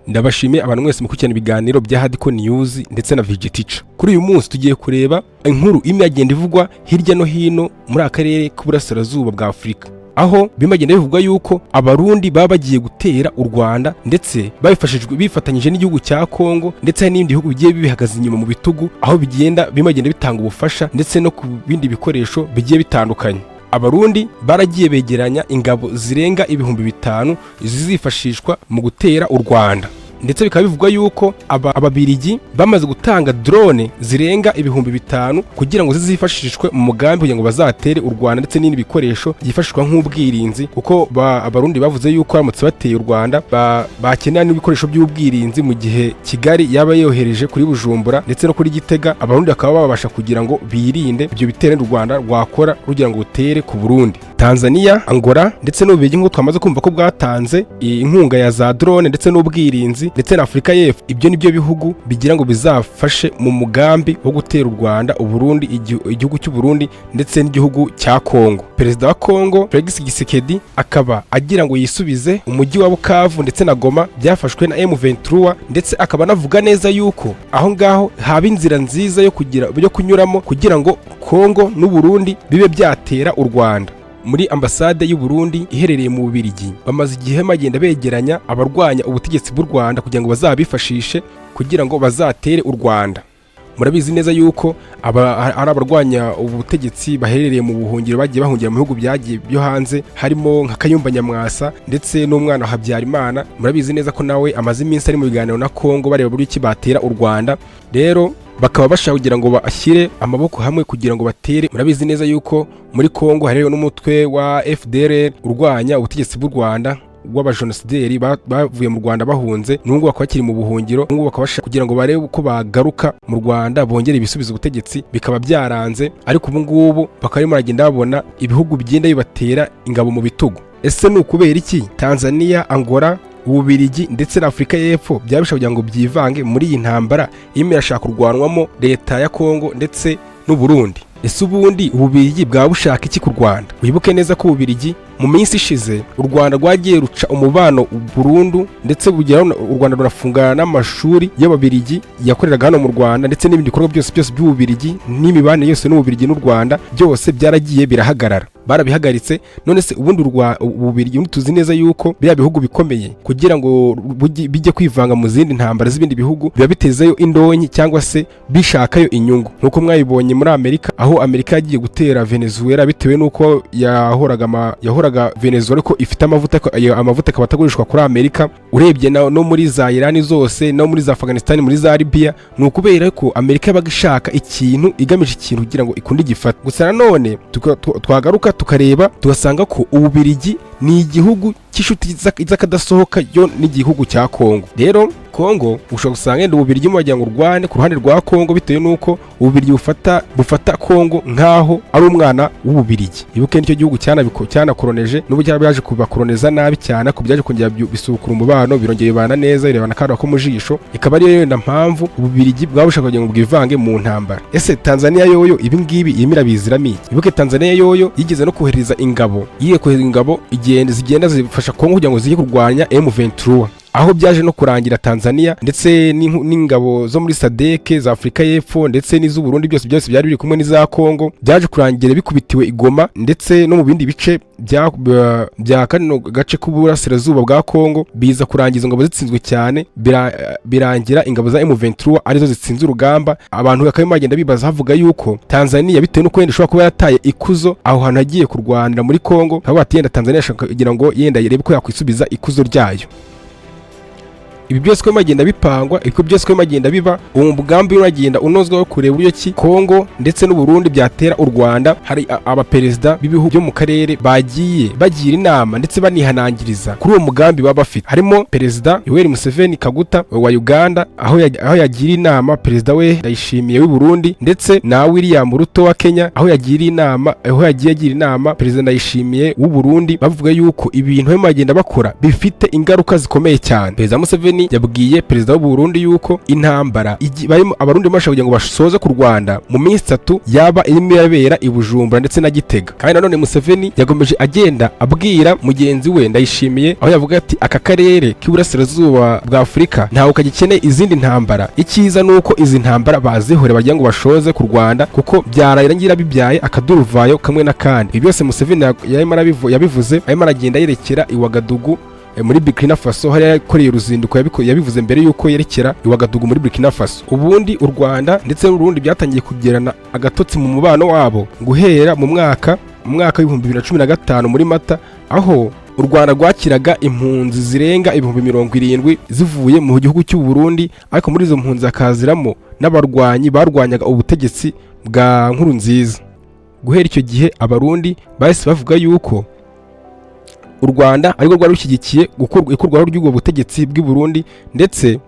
Ndabashimiye abantu mwese mukurikirana ibiganiro bya Hardco News ndetse na Vegeticha. Kuri uyu munsi tugiye kureba inkuru imwe yagenda ivugwa hirya no hino muri akarere k'uburasirazuba bwa Afurika, aho bimagenda bivugwa yuko abarundi baba bagiye gutera u Rwanda ndetse bifatanyije n'igihugu cya Kongo ndetse n'ibindi bihugu bigiye bibihagaze inyuma mu bitugu, aho bimagenda bitanga ubufasha ndetse no ku bindi bikoresho bigiye bitandukanye. Abarundi baragiye begeranya ingabo zirenga 5,000 zizifashishwa mu gutera u Rwanda, ndetse bikaba bivugwa yuko ababirigi bamaze gutanga drone zirenga 5,000 kugira ngo zizifashishwe mu mugambi kugira ngo bazatere u Rwanda ndetse n'ibindi bikoresho byifashishwa nk'ubwirinzi, kuko abarundi bavuze yuko baramutse bateye u Rwanda bakenera n'ibikoresho by'ubwirinzi mu gihe Kigali yaba yohereje kuri Bujumbura ndetse no kuri Gitega. Abarundi bakaba babasha kugira ngo birinde ibyo bitero u Rwanda rwakora kugira ngo utere ku Burundi. Tanzania, Angola ndetse n'Ububirigi ngo twamaze kumva ko bwatanze inkunga ya za drone ndetse n'ubwirinzi, ndetse na Afrika y'Epfo. Ibyo nibyo bihugu bigira ngo bizafashe mu mugambi wo gutera u Rwanda, Uburundi, igihugu cy'u Burundi ndetse n'igihugu cya Kongo. Perezida wa Kongo Felix Tshisekedi akaba agira ngo yisubize umujyi wa Bukavu ndetse na Goma byafashwe na M23, ndetse akaba anavuga neza yuko aho ngaho haba inzira nziza yo kunyuramo kugira ngo Kongo n'u Burundi bibe byatera u Rwanda. Muri ambasade y'u Burundi iherereye mu Beligium bamaze igihe magenda begeranya abarwanya ubutegetsi bw'u Rwanda kugira ngo bazabifashishe kugira ngo bazatere u Rwanda. Murabizi neza yuko ari abarwanya ubutegetsi baherereye mu buhungiro bagiye bahungira mu bihugu byagiye byo hanze, harimo nka Kayumba Nyamwasa ndetse n'umwana wa Habyarimana. Murabizi neza ko nawe amaze iminsi ari mu biganiro na Kongo bareba buryo ki batera u Rwanda, rero bakaba bashaka kugira ngo bashyire amaboko hamwe kugira ngo batere. Murabizi neza yuko muri Kongo hariho n'umutwe wa FDLR urwanya ubutegetsi bw'u Rwanda w'abajenosideri bavuye mu Rwanda bahunze, n'ubwo bakaba bakiri mu buhungiro, n'ubwo bakaba bashaka kugira ngo barebe uko bagaruka mu Rwanda bongere ibisubizo ubutegetsi, bikaba byaranze. Ariko ubu ngubu bakaba baragenda babona ibihugu bigenda bibatera ingabo mu bitugu. Ese ni ukubera iki Tanzania, Angola, Ububirigi ndetse na Afrika y'Epfo byabisha kugira ngo byivange muri iyi ntambara irimo irashaka kurwanwamo leta ya Kongo ndetse n'u Burundi? Ese ubundi Ububirigi bwa bushaka iki ku Rwanda? Wibuke neza ko Ububirigi mu minsi ishize u Rwanda rwagiye ruca umubano burundu, ndetse bugera u Rwanda rurafungana n'amashuri y'Ababirigi yakoreraga hano mu Rwanda, ndetse n'ibindi bikorwa byose by'Ububirigi n'imibanire yose n'Ububirigi n'u Rwanda byose byaragiye birahagarara, barabihagaritse. None se ubundi Ububirigi tuzi neza yuko bya bihugu bikomeye kugira ngo bijye kwivanga mu zindi ntambara z'ibindi bihugu biba bitezeyo indonyi cyangwa se bishakayo inyungu, nkuko mwayibonye muri Amerika, aho Amerika yagiye gutera Venezuela bitewe nuko yahoraga Venezuela ko ifite amavuta akaba atagurishwa kuri Amerika. Urebye no muri za Iran zose no muri za Afghanistan, muri za Libya, ni ukubera ko Amerika yabaga ishaka ikintu, igamije ikintu kugira ngo ikunde igifata. Gusa nanone twagaruka tukareba tugasanga ko Ububirigi ni igihugu cy'inshuti z'akadasohoka yo n'igihugu cya Kongo. Rero Kongo ushobora gusanga yenda Ububirigi wagira ngo urwane ku ruhande rwa Kongo bitewe nuko Ububirigi bufata Kongo nkaho ari umwana w'Ububirigi. Ibuke nicyo gihugu cyanakoroneje, n'ubu cyaje kubakoroneza nabi cyane, ko byaje kongera bisukura umubano, birongera bibana neza, birebana kandi ko mu jisho. Ikaba ari yenda mpamvu Ububirigi bwabushaka kugira ngo bwivange mu ntambara. Ese Tanzania yoyo ibi ngibi yemera bizirami? Ibuke Tanzania yoyo yigeze no kohereza ingabo, zigenda zifasha Kongo kugira ngo zijye kurwanya M23, aho byaje no kurangira Tanzania ndetse n'ingabo zo muri SADC za Afrika y'Epfo ndetse n'iz'u Burundi byose byari biri kumwe n'iza Kongo, byaje kurangira bikubitiwe Igoma ndetse no mu bindi bice bya kano gace k'uburasirazuba bwa Kongo, biza kurangiza ingabo zitsinzwe cyane, birangira ingabo za M23 arizo zitsinze urugamba. Abantu bakaba bagenda bibaza havuga yuko Tanzania bitewe nuko yenda ishobora kuba yataye ikuzo aho hantu hagiye kurwanira muri Kongo, aho batiyenda Tanzania ashaka kugira ngo yenda yerebe ko yakwisubiza ikuzo ryayo. Ibi byose ko magenda bipangwa, iko byose ko magenda biba, umugambi uragenda unozwa wo kureba uburyo ki Kongo ndetse n'u Burundi byatera u Rwanda. Hari abaperezida b'ibihugu byo mu karere bagiye bagira inama ndetse banihanangiriza kuri uwo mugambi baba bafite. Harimo Perezida Yoweri Museveni Kaguta wa Uganda, aho yagira inama perezida we Ndayishimiye w'u Burundi, ndetse na William Ruto wa Kenya, aho yagiye agira inama perezida Ndayishimiye w'u Burundi, bavuga yuko ibintu bagenda bakora bifite ingaruka zikomeye cyane. Perezida Museveni Museveni yabwiye perezida w'u Burundi yuko intambara barimo abarundi bashaka kugira ngo basoze ku Rwanda mu minsi 3 yaba irimo irabera i Bujumbura ndetse na Gitega. Kandi nanone Museveni yagomeje agenda abwira mugenzi we Ndayishimiye aho yavuga ati aka karere k'iburasirazuba bwa Afurika ntawe kagikeneye izindi ntambara, icyiza nuko izi ntambara bazihore bagira ngo bashoze ku Rwanda kuko byararangira bibyaye akaduruvayo kamwe na kandi. Ibi byose Museveni yabivuze arimo aragenda yerekera i Wagadugu muri Burkina Faso, hari yakoreye uruzinduko yabivuze mbere yuko yerekera i Wagadugu muri Burkina Faso. Ubundi u Rwanda ndetse n'Urundi byatangiye kugerana agatotsi mu mubano wabo guhera mu mwaka w'ibihumbi 2015 muri Mata, aho u Rwanda rwakiraga impunzi zirenga 70,000 zivuye mu gihugu cy'u Burundi, ariko muri izo mpunzi hakaziramo n'abarwanyi barwanyaga ubutegetsi bwa Nkurunziza. Guhera icyo gihe abarundi bahise bavuga yuko u Rwanda ariko rwari rushyigikiye ikurwaho ry'ubwo butegetsi bw'i Burundi, ndetse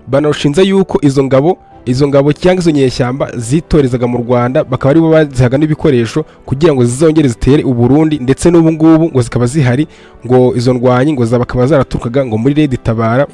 banarushinza yuko izo ngabo cyangwa izo nyeshyamba zitorezaga mu Rwanda bakaba aribo bazihaga n'ibikoresho kugira ngo zizongere zitere u Burundi, ndetse n'ubu ngubu ngo zikaba zihari, ngo izo ndwanyi ngo bakaba zaraturukaga ngo muri Red Tabara.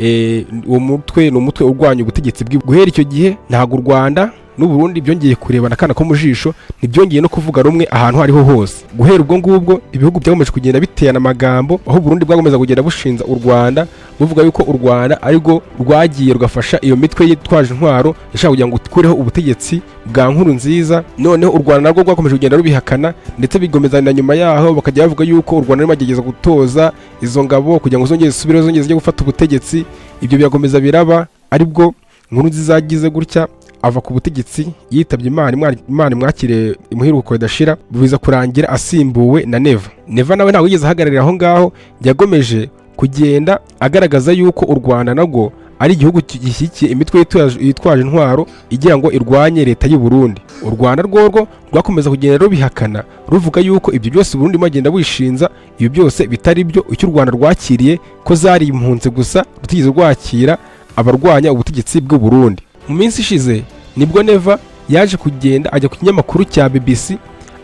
Uwo mutwe ni umutwe urwanya ubutegetsi guhera icyo gihe ntago u Rwanda n'u Burundi byongeye kurebana kana ko mu jisho, ntibyongeye no kuvuga rumwe ahantu hariho hose. Guhera ubwo ngubwo ibihugu byagomeje kugenda biteana amagambo, aho Burundi bwagomeza kugenda bushinza u Rwanda buvuga yuko u Rwanda ariko rwagiye rugafasha iyo mitwe yitwaje intwaro yashaka kugira ngo ikureho ubutegetsi bwa Nkurunziza. Noneho u Rwanda narwo rwakomeje kugenda rubihakana, ndetse bigomezana nyuma yaho bakajya bavuga yuko u Rwanda rurimo gerageza gutoza izo ngabo kugira ngo zongere zisubire zijye gufata ubutegetsi. Ibyo birakomeza biraba, aribwo Nkurunziza yagize gutya ava ku butegetsi yitabye Imana mwakire imuhiruko ridashira, biza kurangira asimbuwe na Neva nawe ntawe yigeze ahagararira aho ngaho. Yagomeje kugenda agaragaza yuko u Rwanda narwo ari igihugu gishyigikiye imitwe yitwaje intwaro igira ngo irwanye leta y'u Burundi. U Rwanda rworwo rwakomeza kugenda rubihakana ruvuga yuko ibyo byose Burundi magenda wishinza ibyo byose bitari byo, icyo u Rwanda rwakiriye ko zari impunzi gusa, rutigeze rwakira abarwanya ubutegetsi bw'u Burundi. Mu minsi ishize nibwo Neva yaje kugenda ajya ku kinyamakuru cya BBC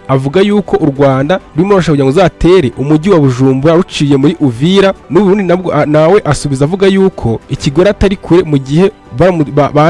avuga yuko u Rwanda rurimo rurashaka kugira ngo zatere umujyi wa Bujumbura ruciye muri Uvira, n'Uburundi nawe asubiza avuga yuko Ikigori atari kure, mu gihe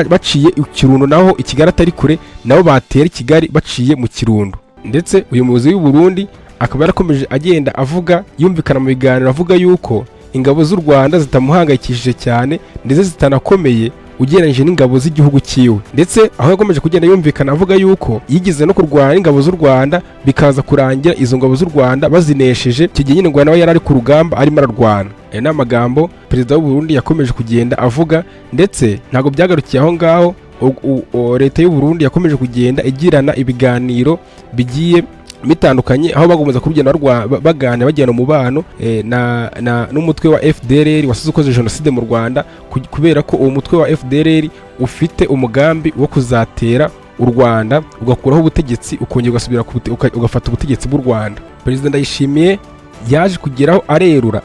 baciye Ikirundo naho Ikigari atari kure, nabo batera Kigali baciye mu Kirundo. Ndetse uyu muyobozi w'u Burundi akaba yarakomeje agenda avuga yumvikana mu biganiro avuga yuko ingabo z'u Rwanda zitamuhangayikishije cyane ndetse zitanakomeye ugereranyije n'ingabo z'igihugu cyiwe. Ndetse aho yakomeje kugenda yumvikana avuga yuko yigize no kurwana ingabo z'u Rwanda, bikaza kurangira izo ngabo z'u Rwanda bazinesheje. Icyo gihe nyine ngo nawe yari ari ku rugamba arimo ararwana. Aya ni amagambo perezida w'u Burundi yakomeje kugenda avuga, ndetse ntabwo byagarukiye aho ngaho. Leta y'u Burundi yakomeje kugenda igirana ibiganiro bigiye bitandukanye, aho bagomeza kubigenda baganira bagirana umubano n'umutwe wa FDLR wasize ukoze jenoside mu Rwanda, kubera ko uwo mutwe wa FDLR ufite umugambi wo kuzatera u Rwanda ugakuraho ubutegetsi ukongera ugasubira ugafata ubutegetsi bw'u Rwanda. Perezida Ndayishimiye yaje kugeraho arerura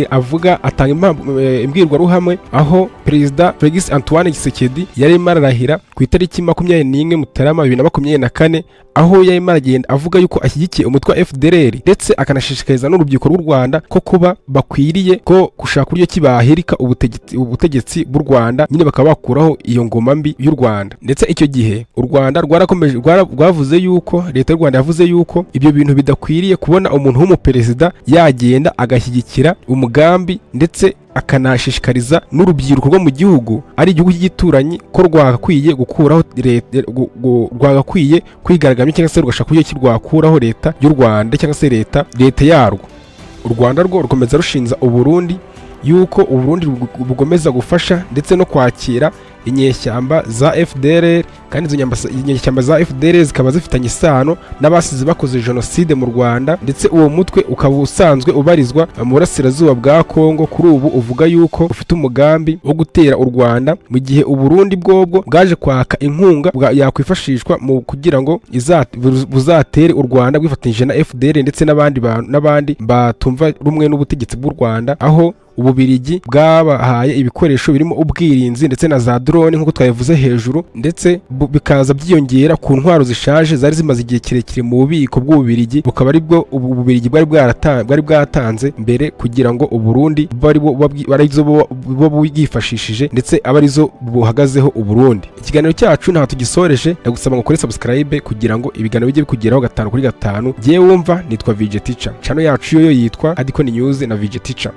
avuga atanga imbwirwaruhame, aho Perezida Felix Antoine Tshisekedi yarimo ararahira ku itariki 21 Mutarama 2024, aho yarimo aragenda avuga yuko ashyigikiye umutwe wa FDLR, ndetse akanashishikariza n'urubyiruko rw'u Rwanda ko kuba bakwiriye ko gushaka uburyo kibahirika ubutegetsi bw'u Rwanda, nyine bakaba bakuraho iyo ngoma mbi y'u Rwanda. Ndetse icyo gihe u Rwanda rwavuze yuko leta y'u Rwanda yavuze yuko ibyo bintu bidakwiriye kubona umuntu w'umuperezida yagenda agashyigikira umugambi, ndetse akanashishikariza n'urubyiruko rwo mu gihugu ari igihugu cy'igituranyi ko rwagakwiye gukuraho rwagakwiye kwigaragambya cyangwa se rugashaka uburyo rwakuraho leta y'u Rwanda cyangwa se leta yarwo. U Rwanda rwo rukomeza rushinza u Burundi yuko u Burundi bugomeza gufasha ndetse no kwakira inyeshyamba za FDLR, kandi izo inyeshyamba za FDLR zikaba zifitanye isano n'abasize bakoze jenoside mu Rwanda, ndetse uwo mutwe ukaba usanzwe ubarizwa mu burasirazuba bwa Kongo. Kuri ubu uvuga yuko ufite umugambi wo gutera u Rwanda, mu gihe u Burundi bwobwo bwaje kwaka inkunga yakwifashishwa mu kugira ngo buzatere u Rwanda bwifatanyije na FDLR ndetse n'abandi batumva rumwe n'ubutegetsi bw'u Rwanda, aho ububirigi bwabahaye ibikoresho birimo ubwirinzi ndetse na za drone nk'uko twabivuze hejuru, ndetse bikaza byiyongera ku ntwaro zishaje zari zimaze igihe kirekire mu bubiko bw'ububirigi, bukaba aribwo ububirigi bwari bwatanze mbere kugira ngo uburundi arizo bo bwifashishije ndetse aba arizo buhagazeho uburundi. Ikiganiro cyacu ntaho tugisoreje, ndagusaba ngo ukore subscribe kugira ngo ibiganiro bijye bikugeraho 5 kuri 5. Jyewe wumva nitwa VJ Teacher, channel yacu yo yitwa Adikoni News na VJ Teacher.